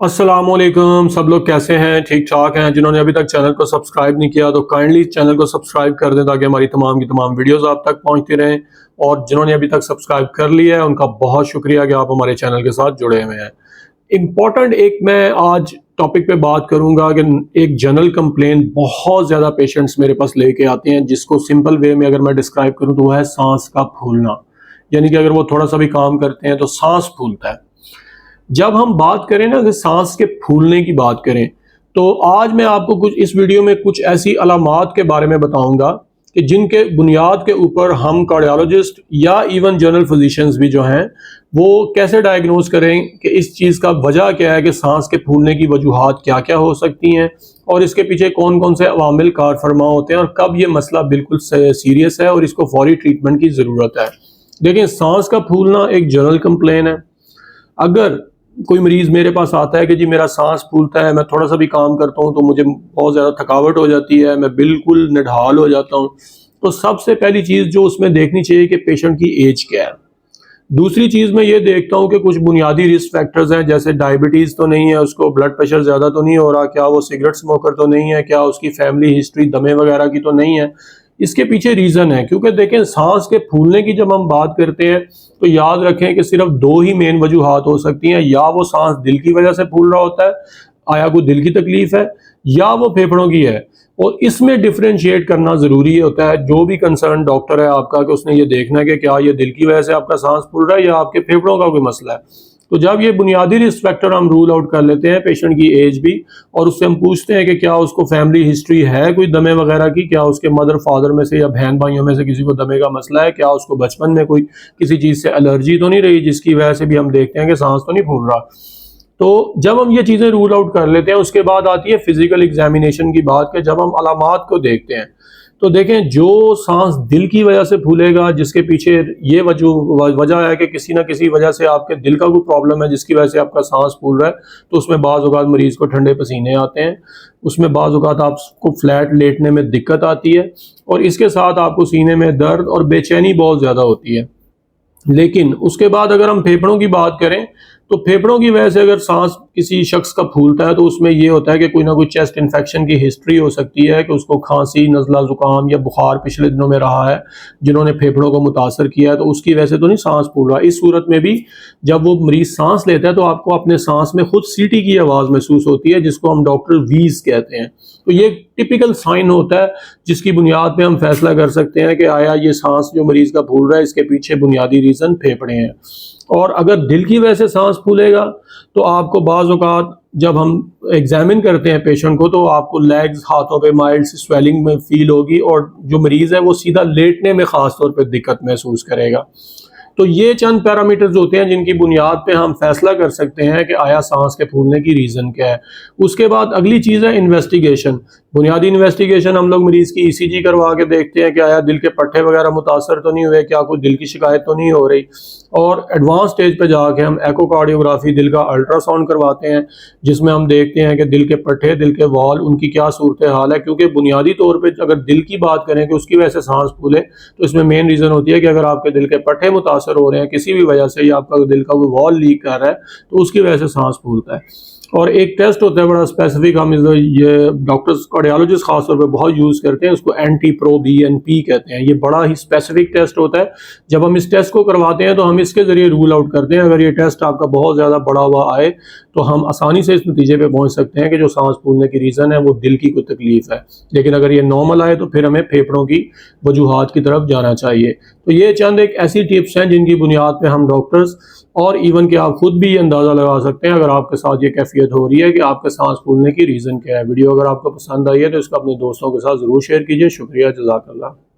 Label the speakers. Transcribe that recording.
Speaker 1: अस्सलामुअलैकुम। सब लोग कैसे हैं? ठीक ठाक हैं? जिन्होंने अभी तक चैनल को सब्सक्राइब नहीं किया तो काइंडली चैनल को सब्सक्राइब कर दें ताकि हमारी तमाम की तमाम वीडियोस आप तक पहुंचती रहें। और जिन्होंने अभी तक सब्सक्राइब कर लिया है उनका बहुत शुक्रिया कि आप हमारे चैनल के साथ जुड़े हुए हैं। इम्पॉर्टेंट एक मैं आज टॉपिक पे बात करूंगा कि एक जनरल कंप्लेन बहुत ज़्यादा पेशेंट्स मेरे पास लेके आते हैं, जिसको सिंपल वे में अगर मैं डिस्क्राइब करूँ तो वह है सांस का फूलना। यानी कि अगर वो थोड़ा सा भी काम करते हैं तो सांस फूलता है। जब हम बात करें ना कि सांस के फूलने की बात करें, तो आज मैं आपको कुछ इस वीडियो में कुछ ऐसी अलामात के बारे में बताऊंगा कि जिनके बुनियाद के ऊपर हम कार्डियोलॉजिस्ट या इवन जनरल फिजिशियंस भी जो हैं वो कैसे डायग्नोज करें कि इस चीज़ का वजह क्या है, कि सांस के फूलने की वजूहात क्या क्या हो सकती हैं और इसके पीछे कौन कौन से अवामिल कार फरमा होते हैं और कब ये मसला बिल्कुल सीरियस है और इसको फौरी ट्रीटमेंट की ज़रूरत है। देखिए, सांस का फूलना एक जनरल कंप्लेन है। अगर कोई मरीज मेरे पास आता है कि जी मेरा सांस फूलता है, मैं थोड़ा सा भी काम करता हूँ तो मुझे बहुत ज़्यादा थकावट हो जाती है, मैं बिल्कुल निढाल हो जाता हूँ, तो सबसे पहली चीज़ जो उसमें देखनी चाहिए कि पेशेंट की एज क्या है। दूसरी चीज़ मैं ये देखता हूँ कि कुछ बुनियादी रिस्क फैक्टर्स हैं, जैसे डायबिटीज़ तो नहीं है, उसको ब्लड प्रेशर ज़्यादा तो नहीं हो रहा, क्या वो सिगरेट स्मोकर तो नहीं है, क्या उसकी फैमिली हिस्ट्री दमे वगैरह की तो नहीं है। इसके पीछे रीज़न है, क्योंकि देखें सांस के फूलने की जब हम बात करते हैं तो याद रखें कि सिर्फ दो ही मेन वजूहात हो सकती हैं। या वो सांस दिल की वजह से फूल रहा होता है, आया कोई दिल की तकलीफ है, या वो फेफड़ों की है। और इसमें डिफरेंशिएट करना ज़रूरी होता है। जो भी कंसर्न डॉक्टर है आपका, कि उसने ये देखना है कि क्या ये दिल की वजह से आपका सांस फूल रहा है या आपके फेफड़ों का कोई मसला है। तो जब ये बुनियादी रिस्क फैक्टर हम रूल आउट कर लेते हैं, पेशेंट की एज भी, और उससे हम पूछते हैं कि क्या उसको फैमिली हिस्ट्री है कोई दमे वगैरह की, क्या उसके मदर फादर में से या बहन भाइयों में से किसी को दमे का मसला है, क्या उसको बचपन में कोई किसी चीज़ से एलर्जी तो नहीं रही जिसकी वजह से भी हम देखते हैं कि सांस तो नहीं फूल रहा। तो जब हम ये चीज़ें रूल आउट कर लेते हैं, उसके बाद आती है फिजिकल एग्जामिनेशन की बात, कि जब हम अलामात को देखते हैं तो देखें जो सांस दिल की वजह से फूलेगा, जिसके पीछे ये वजह है कि किसी ना किसी वजह से आपके दिल का कोई प्रॉब्लम है जिसकी वजह से आपका सांस फूल रहा है, तो उसमें बाज़ औक़ात मरीज़ को ठंडे पसीने आते हैं, उसमें बाज़ औक़ात आपको फ्लैट लेटने में दिक्कत आती है और इसके साथ आपको सीने में दर्द और बेचैनी बहुत ज़्यादा होती है। लेकिन उसके बाद अगर हम फेफड़ों की बात करें तो फेफड़ों की वजह से अगर सांस किसी शख्स का फूलता है तो उसमें ये होता है कि कोई ना कोई चेस्ट इन्फेक्शन की हिस्ट्री हो सकती है, कि उसको खांसी, नज़ला, ज़ुकाम या बुखार पिछले दिनों में रहा है जिन्होंने फेफड़ों को मुतासर किया है, तो उसकी वजह से तो नहीं सांस फूल रहा। इस सूरत में भी जब वो मरीज सांस लेता है तो आपको अपने सांस में खुद सीटी की आवाज़ महसूस होती है, जिसको हम डॉक्टर वीज कहते हैं। तो ये टिपिकल साइन होता है जिसकी बुनियाद पे हम फैसला कर सकते हैं कि आया ये सांस जो मरीज का फूल रहा है इसके पीछे बुनियादी रीज़न फेफड़े हैं। और अगर दिल की वजह से सांस फूलेगा तो आपको बाज़ औक़ात जब हम एग्जामिन करते हैं पेशेंट को तो आपको लेग्स, हाथों पे माइल्ड स्वेलिंग में फील होगी और जो मरीज़ है वो सीधा लेटने में ख़ास तौर पे दिक्कत महसूस करेगा। तो ये चंद पैरामीटर्स होते हैं जिनकी बुनियाद पे हम फैसला कर सकते हैं कि आया सांस के फूलने की रीज़न क्या है। उसके बाद अगली चीज़ है इन्वेस्टिगेशन। बुनियादी इन्वेस्टिगेशन हम लोग मरीज़ की ईसीजी करवा के देखते हैं कि आया दिल के पट्टे वगैरह मुतासर तो नहीं हुए, क्या कोई दिल की शिकायत तो नहीं हो रही। और एडवांस स्टेज पे जाके हम एकोकार्डियोग्राफी, दिल का अल्ट्रासाउंड करवाते हैं, जिसमें हम देखते हैं कि दिल के पट्टे, दिल के वॉल, उनकी क्या सूरत हाल है। क्योंकि बुनियादी तौर पे अगर दिल की बात करें कि उसकी वजह से सांस फूले तो इसमें मेन रीज़न होती है कि अगर आपके दिल के पट्टे मुतासर हो रहे हैं किसी भी वजह से, या आपका दिल का कोई वॉल लीक कर रहा है, तो उसकी वजह से सांस फूलता है। और एक टेस्ट होता है बड़ा स्पेसिफिक, हम ये डॉक्टर्स कार्डियोलॉजिस्ट खासतौर पे बहुत यूज़ करते हैं, उसको NT-proBNP कहते हैं। ये बड़ा ही स्पेसिफिक टेस्ट होता है। जब हम इस टेस्ट को करवाते हैं तो हम इसके ज़रिए रूल आउट करते हैं। अगर ये टेस्ट आपका बहुत ज़्यादा बड़ा हुआ आए तो हम आसानी से इस नतीजे पे पहुंच सकते हैं कि जो सांस फूलने की रीज़न है वो दिल की कोई तकलीफ़ है। लेकिन अगर ये नॉर्मल आए तो फिर हमें फेफड़ों की वजूहात की तरफ जाना चाहिए। तो ये चंद एक ऐसी टिप्स हैं जिनकी बुनियाद पे हम डॉक्टर्स और इवन कि आप खुद भी ये अंदाज़ा लगा सकते हैं अगर आपके साथ ये कैफियत हो रही है कि आपके सांस फूलने की रीज़न क्या है। वीडियो अगर आपको पसंद आई है तो इसको अपने दोस्तों के साथ ज़रूर शेयर कीजिए। शुक्रिया, जज़ाकल्लाह।